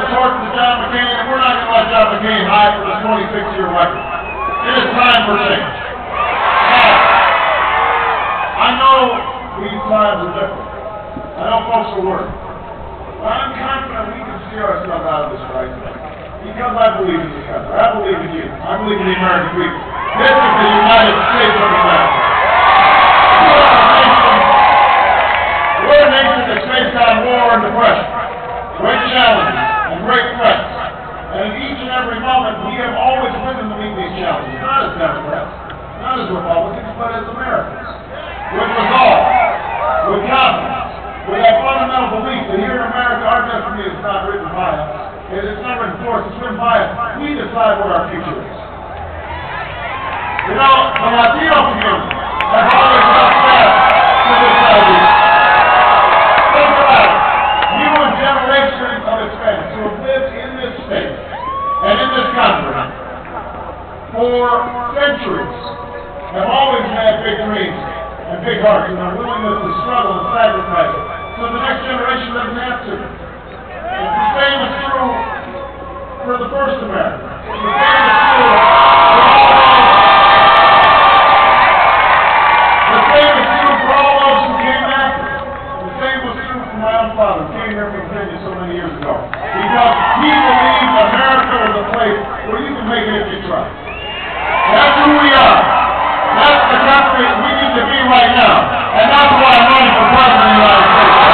torch to John McCain, and we're not going to let John McCain hide for this 26-year record. It is time for change. Now, I know these times are different. I know folks are worried. But I'm confident we can steer ourselves out of this crisis. Because I believe in this country. I believe in you. I believe in the American people. This is the United States of America. We're a nation that's faced on war and depression, great challenges and great threats. And in each and every moment, we have always risen to meet these challenges, not as Democrats, not as Republicans, but as Americans. With resolve, with confidence, with that fundamental belief that here in America, our destiny is not written by us. It's not written for us, it's written by us. We decide what our future is. You know, the Latino community has always held fast to this idea. Think about it. You and generations of Hispanics who have lived in this state and in this continent for centuries have always had big dreams and big hearts and a willingness to struggle and sacrifice so the next generation doesn't have to. The same is true for the first American. The same is true for all those who came after. The same was true for my own father, who came here from Virginia so many years ago. Because he believed America was a place where you can make it if you try. That's who we are. That's the country we need to be right now. And that's why I'm running for president of the United States.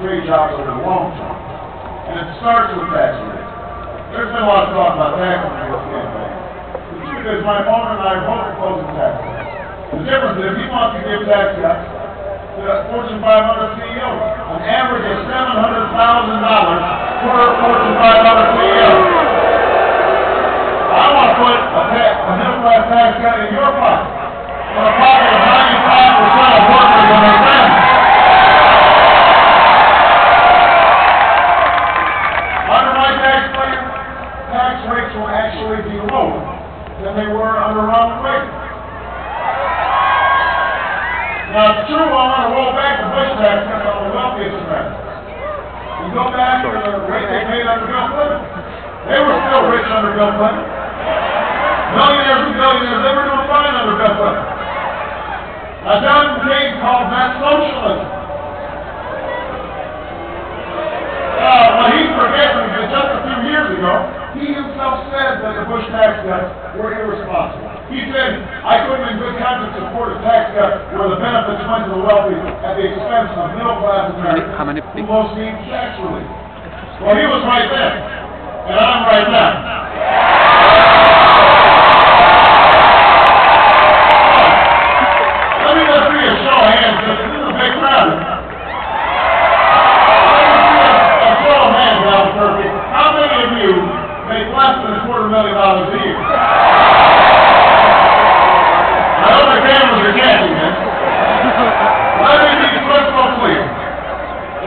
create jobs over the long term. And it starts with tax rate. There's been a lot of talk about taxes in this campaign. The truth is, my opponent and I are both opposing tax cuts. The difference is, if he wants to give tax cuts to Fortune 500 CEOs, an average of $700,000 per Fortune 500 CEO. I want to put a middle-class tax cut in your pocket, in the pocket of 95% of workers and their families. Under my tax plan, tax rates will actually be lower than they were under Ronald Reagan. Now, it's true, I want to roll back the Bush tax cut on the wealthiest Americans. You go back to the rate they paid under Bill Clinton. They were still rich under Bill Clinton. Millionaires and billionaires, they were doing fine under Bill Clinton. Now, John McCain called that socialism. What he's forgetting is that just a few years ago, he himself said that the Bush tax cuts were irresponsible. He said, I couldn't in good conscience support a tax cut where the benefits went to the wealthy at the expense of middle-class Americans who most need tax relief. Well, he was right then, and I'm right now. Let me just see a show of hands, because this is a big crowd. Let me see a show of hands, Albuquerque. How many of you make less than $250,000 a year? I know the cameras are catching this. Let me be crystal clear.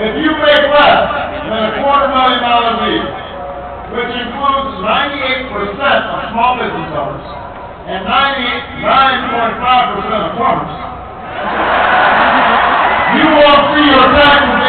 If you make less than $250,000 a year, which includes 98% of small business owners and 99.5% of farmers, you won't see your taxes